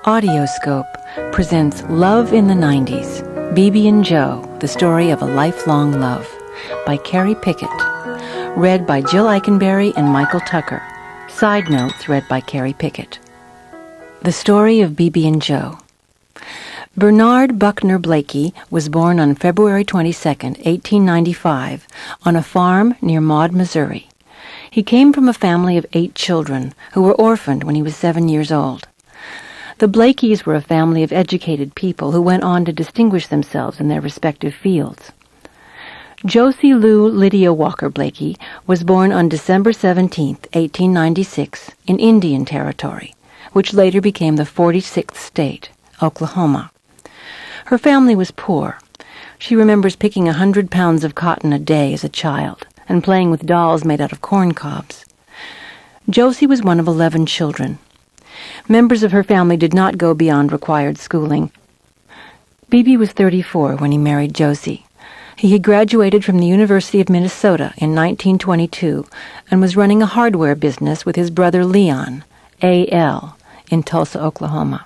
Audioscope presents Love in the 90s, Bebe and Joe, the story of a lifelong love, by Carrie Pickett. Read by Jill Eikenberry and Michael Tucker. Side notes read by Carrie Pickett. The story of Bebe and Joe. Bernard Buckner Blakey was born on February 22, 1895, on a farm near Maud, Missouri. He came from a family of 8 children who were orphaned when he was 7 years old. The Blakeys were a family of educated people who went on to distinguish themselves in their respective fields. Josie Lou Lydia Walker Blakey was born on December 17, 1896, in Indian Territory, which later became the 46th state, Oklahoma. Her family was poor. She remembers picking 100 pounds of cotton a day as a child and playing with dolls made out of corn cobs. Josie was one of 11 children. Members of her family did not go beyond required schooling. Bebe was 34 when he married Josie. He had graduated from the University of Minnesota in 1922 and was running a hardware business with his brother Leon, A.L., in Tulsa, Oklahoma.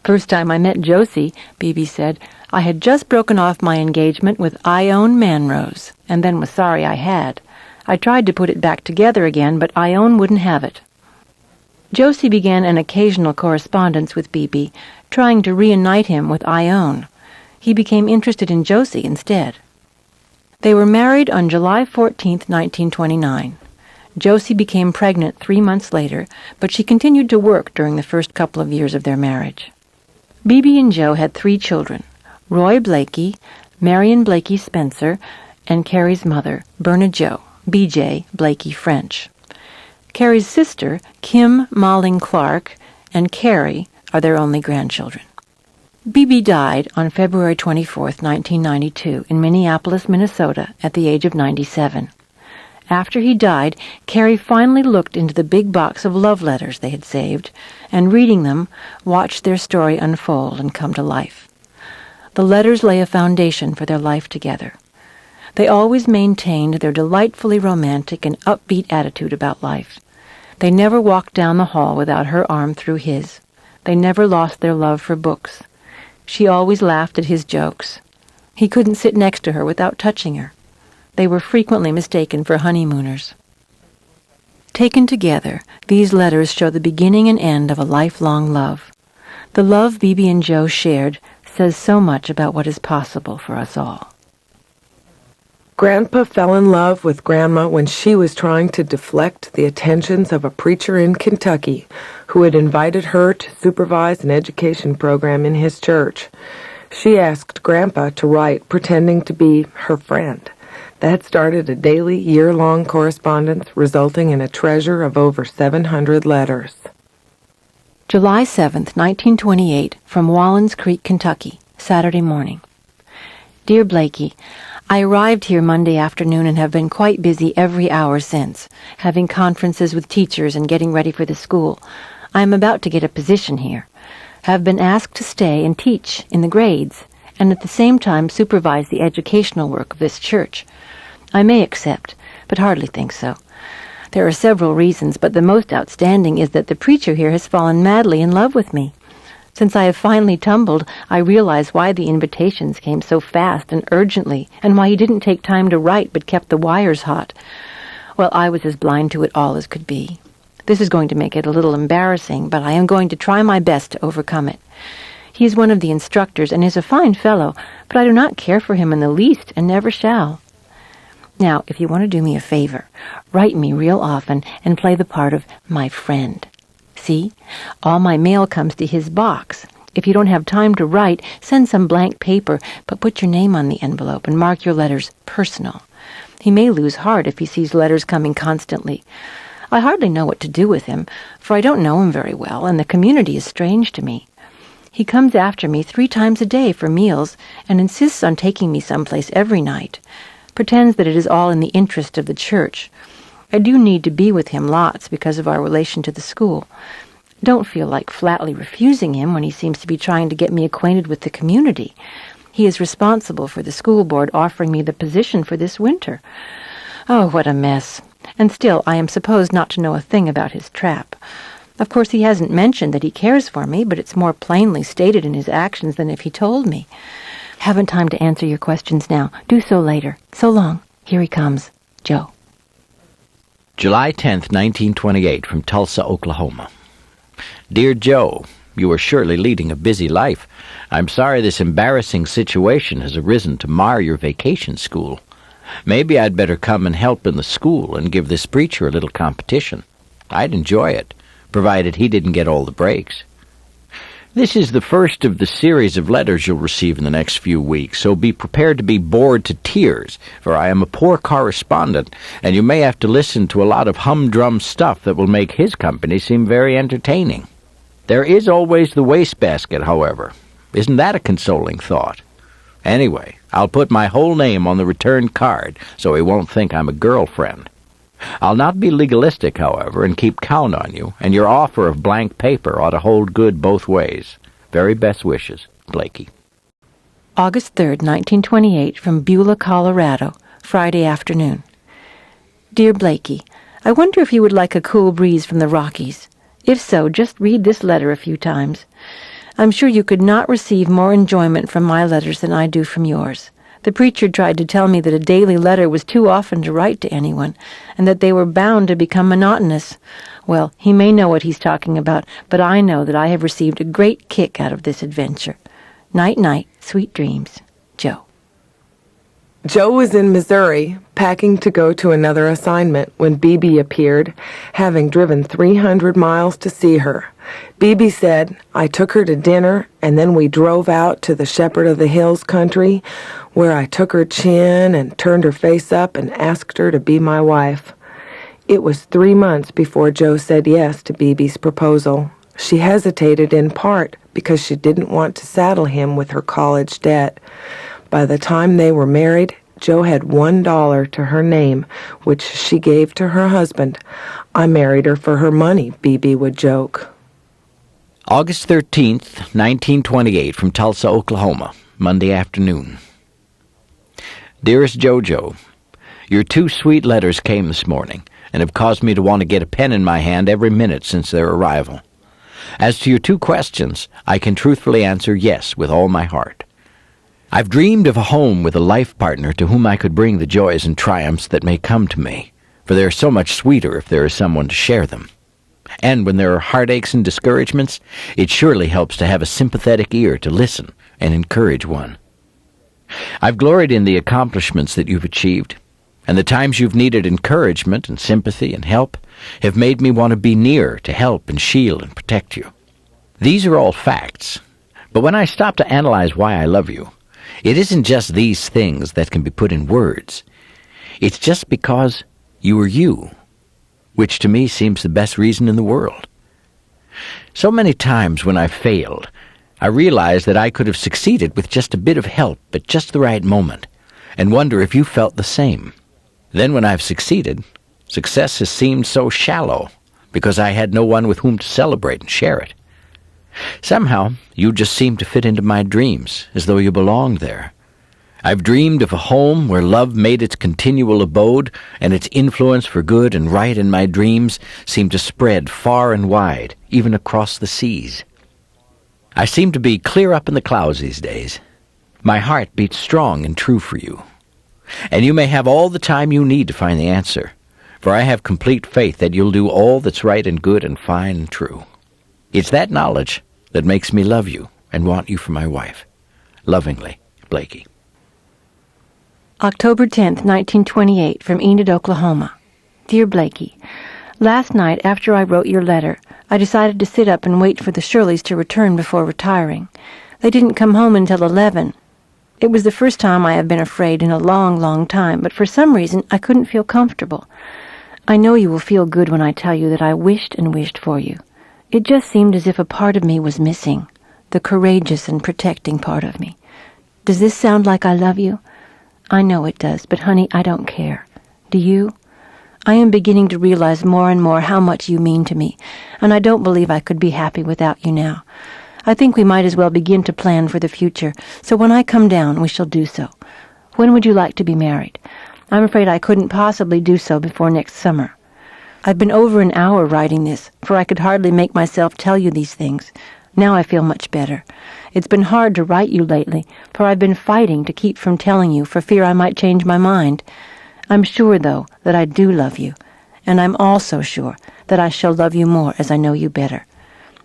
"First time I met Josie," Bebe said, "I had just broken off my engagement with Ione Manrose, and then was sorry I had. I tried to put it back together again, but Ione wouldn't have it." Josie began an occasional correspondence with Bebe, trying to reunite him with Ione. He became interested in Josie instead. They were married on July 14, 1929. Josie became pregnant 3 months later, but she continued to work during the first couple of years of their marriage. Bebe and Joe had 3 children: Roy Blakey, Marion Blakey Spencer, and Carrie's mother, Berna Jo, B.J. Blakey French. Carrie's sister, Kim Malling Clark, and Carrie are their only grandchildren. Bebe died on February 24, 1992, in Minneapolis, Minnesota, at the age of 97. After he died, Carrie finally looked into the big box of love letters they had saved, and reading them, watched their story unfold and come to life. The letters lay a foundation for their life together. They always maintained their delightfully romantic and upbeat attitude about life. They never walked down the hall without her arm through his. They never lost their love for books. She always laughed at his jokes. He couldn't sit next to her without touching her. They were frequently mistaken for honeymooners. Taken together, these letters show the beginning and end of a lifelong love. The love Bebe and Joe shared says so much about what is possible for us all. Grandpa fell in love with Grandma when she was trying to deflect the attentions of a preacher in Kentucky who had invited her to supervise an education program in his church. She asked Grandpa to write pretending to be her friend. That started a daily, year-long correspondence resulting in a treasure of over 700 letters. July 7, 1928, from Wallens Creek, Kentucky, Saturday morning. Dear Blakey, I arrived here Monday afternoon and have been quite busy every hour since, having conferences with teachers and getting ready for the school. I am about to get a position here. Have been asked to stay and teach in the grades, and at the same time supervise the educational work of this church. I may accept, but hardly think so. There are several reasons, but the most outstanding is that the preacher here has fallen madly in love with me. Since I have finally tumbled, I realize why the invitations came so fast and urgently, and why he didn't take time to write but kept the wires hot. Well, I was as blind to it all as could be. This is going to make it a little embarrassing, but I am going to try my best to overcome it. He is one of the instructors and is a fine fellow, but I do not care for him in the least and never shall. Now, if you want to do me a favor, write me real often and play the part of my friend. See? All my mail comes to his box. If you don't have time to write, send some blank paper, but put your name on the envelope and mark your letters personal. He may lose heart if he sees letters coming constantly. I hardly know what to do with him, for I don't know him very well, and the community is strange to me. He comes after me 3 times a day for meals and insists on taking me someplace every night. Pretends that it is all in the interest of the church. I do need to be with him lots because of our relation to the school. Don't feel like flatly refusing him when he seems to be trying to get me acquainted with the community. He is responsible for the school board offering me the position for this winter. Oh, what a mess. And still I am supposed not to know a thing about his trap. Of course, he hasn't mentioned that he cares for me, but it's more plainly stated in his actions than if he told me. Haven't time to answer your questions now. Do so later. So long. Here he comes. Joe. July 10th, 1928, from Tulsa, Oklahoma. Dear Joe, you are surely leading a busy life. I'm sorry this embarrassing situation has arisen to mar your vacation school. Maybe I'd better come and help in the school and give this preacher a little competition. I'd enjoy it, provided he didn't get all the breaks. This is the first of the series of letters you'll receive in the next few weeks, so be prepared to be bored to tears, for I am a poor correspondent, and you may have to listen to a lot of humdrum stuff that will make his company seem very entertaining. There is always the wastebasket, however. Isn't that a consoling thought? Anyway, I'll put my whole name on the return card, so he won't think I'm a girlfriend. I'll not be legalistic, however, and keep count on you, and your offer of blank paper ought to hold good both ways. Very best wishes, Blakey. August 3rd, 1928, from Beulah, Colorado, Friday afternoon. Dear Blakey, I wonder if you would like a cool breeze from the Rockies. If so, just read this letter a few times. I'm sure you could not receive more enjoyment from my letters than I do from yours. The preacher tried to tell me that a daily letter was too often to write to anyone, and that they were bound to become monotonous. Well, he may know what he's talking about, but I know that I have received a great kick out of this adventure. Night-night, sweet dreams. Joe. Joe was in Missouri, packing to go to another assignment when Bebe appeared, having driven 300 miles to see her. Bebe said, I took her to dinner, and then we drove out to the Shepherd of the Hills country, where I took her chin and turned her face up and asked her to be my wife. It was 3 months before Joe said yes to Bebe's proposal. She hesitated in part because she didn't want to saddle him with her college debt. By the time they were married, Joe had $1 to her name, which she gave to her husband. I married her for her money, Bebe would joke. August 13th, 1928, from Tulsa, Oklahoma, Monday afternoon. Dearest Jojo, your 2 sweet letters came this morning, and have caused me to want to get a pen in my hand every minute since their arrival. As to your 2 questions, I can truthfully answer yes with all my heart. I've dreamed of a home with a life partner to whom I could bring the joys and triumphs that may come to me, for they are so much sweeter if there is someone to share them. And when there are heartaches and discouragements, it surely helps to have a sympathetic ear to listen and encourage one. I've gloried in the accomplishments that you've achieved, and the times you've needed encouragement and sympathy and help have made me want to be near to help and shield and protect you. These are all facts, but when I stop to analyze why I love you, it isn't just these things that can be put in words. It's just because you are you, which to me seems the best reason in the world. So many times when I've failed, I realize that I could have succeeded with just a bit of help at just the right moment, and wonder if you felt the same. Then when I've succeeded, success has seemed so shallow, because I had no one with whom to celebrate and share it. Somehow, you just seem to fit into my dreams, as though you belonged there. I've dreamed of a home where love made its continual abode, and its influence for good and right in my dreams seemed to spread far and wide, even across the seas. I seem to be clear up in the clouds these days. My heart beats strong and true for you. And you may have all the time you need to find the answer, for I have complete faith that you'll do all that's right and good and fine and true. It's that knowledge that makes me love you and want you for my wife. Lovingly, Blakey. October 10th, 1928, from Enid, Oklahoma. Dear Blakey, last night after I wrote your letter, I decided to sit up and wait for the Shirleys to return before retiring. They didn't come home until 11. It was the first time I have been afraid in a long, long time, but for some reason I couldn't feel comfortable. I know you will feel good when I tell you that I wished and wished for you. It just seemed as if a part of me was missing, the courageous and protecting part of me. Does this sound like I love you? I know it does, but honey, I don't care. Do you? I am beginning to realize more and more how much you mean to me, and I don't believe I could be happy without you now. I think we might as well begin to plan for the future, so when I come down, we shall do so. When would you like to be married? I'm afraid I couldn't possibly do so before next summer. I've been over an hour writing this, for I could hardly make myself tell you these things. Now I feel much better. It's been hard to write you lately, for I've been fighting to keep from telling you for fear I might change my mind. I'm sure, though, that I do love you, and I'm also sure that I shall love you more as I know you better.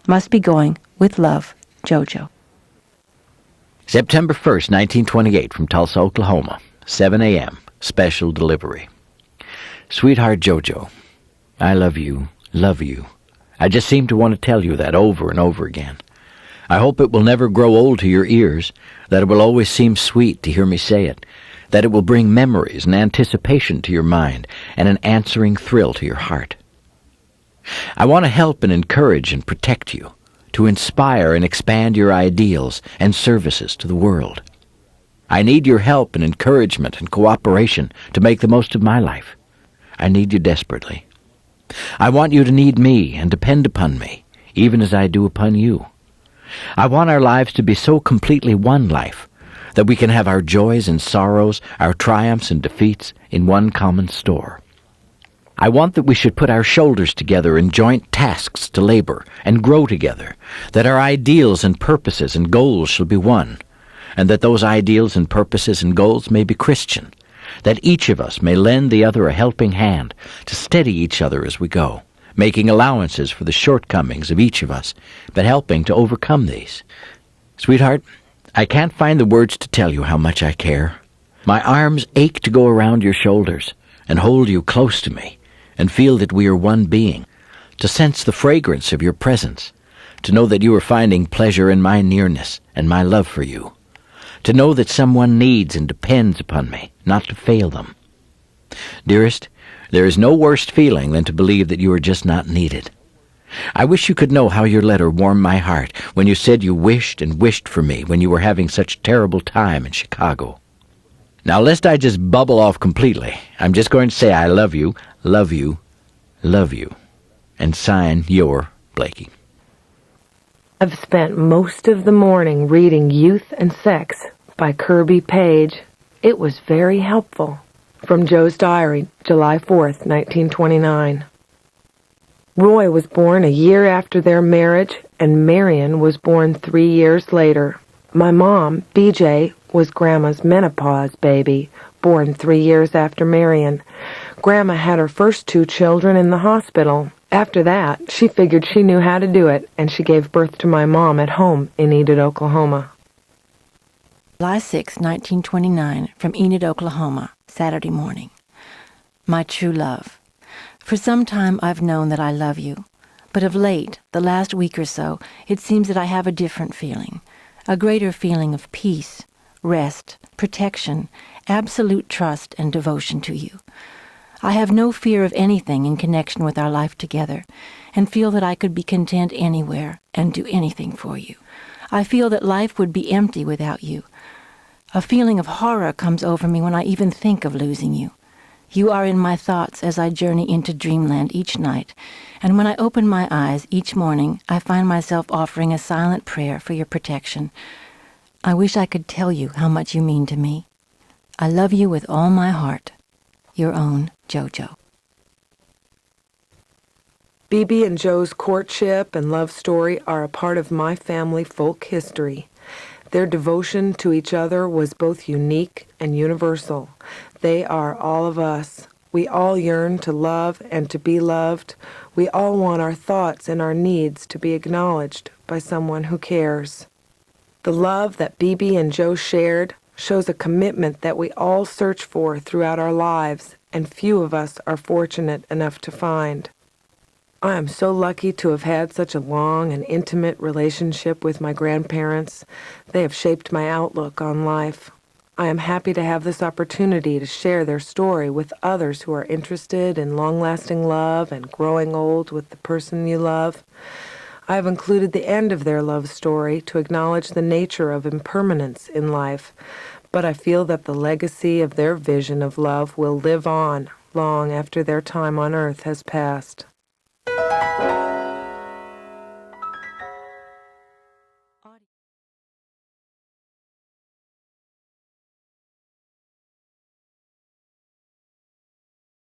Must be going. With love, Jojo. September 1st, 1928, from Tulsa, Oklahoma, 7 a.m., special delivery. Sweetheart Jojo, I love you, love you. I just seem to want to tell you that over and over again. I hope it will never grow old to your ears, that it will always seem sweet to hear me say it, that it will bring memories and anticipation to your mind and an answering thrill to your heart. I want to help and encourage and protect you, to inspire and expand your ideals and services to the world. I need your help and encouragement and cooperation to make the most of my life. I need you desperately. I want you to need me and depend upon me, even as I do upon you. I want our lives to be so completely one life that we can have our joys and sorrows, our triumphs and defeats in one common store. I want that we should put our shoulders together in joint tasks to labor and grow together, that our ideals and purposes and goals shall be one, and that those ideals and purposes and goals may be Christian, that each of us may lend the other a helping hand to steady each other as we go, making allowances for the shortcomings of each of us, but helping to overcome these. Sweetheart, I can't find the words to tell you how much I care. My arms ache to go around your shoulders and hold you close to me, and feel that we are one being, to sense the fragrance of your presence, to know that you are finding pleasure in my nearness and my love for you, to know that someone needs and depends upon me, not to fail them. Dearest, there is no worse feeling than to believe that you are just not needed. I wish you could know how your letter warmed my heart when you said you wished and wished for me when you were having such a terrible time in Chicago. Now, lest I just bubble off completely, I'm just going to say I love you, love you, love you, and sign your Blakey. I've spent most of the morning reading Youth and Sex by Kirby Page. It was very helpful. From Joe's Diary, July 4th, 1929. Roy was born a year after their marriage, and Marion was born 3 years later. My mom, BJ, was Grandma's menopause baby, born 3 years after Marion. Grandma had her first 2 children in the hospital. After that, she figured she knew how to do it, and she gave birth to my mom at home in Enid, Oklahoma. July 6, 1929, from Enid, Oklahoma, Saturday morning. My true love. For some time I've known that I love you, but of late, the last week or so, it seems that I have a different feeling, a greater feeling of peace, rest, protection, absolute trust and devotion to you. I have no fear of anything in connection with our life together, and feel that I could be content anywhere and do anything for you. I feel that life would be empty without you. A feeling of horror comes over me when I even think of losing you. You are in my thoughts as I journey into dreamland each night, and when I open my eyes each morning, I find myself offering a silent prayer for your protection. I wish I could tell you how much you mean to me. I love you with all my heart. Your own Jojo. Bebe and Joe's courtship and love story are a part of my family folk history. Their devotion to each other was both unique and universal. They are all of us. We all yearn to love and to be loved. We all want our thoughts and our needs to be acknowledged by someone who cares. The love that Bebe and Joe shared shows a commitment that we all search for throughout our lives, and few of us are fortunate enough to find. I am so lucky to have had such a long and intimate relationship with my grandparents. They have shaped my outlook on life. I am happy to have this opportunity to share their story with others who are interested in long-lasting love and growing old with the person you love. I have included the end of their love story to acknowledge the nature of impermanence in life, but I feel that the legacy of their vision of love will live on long after their time on earth has passed.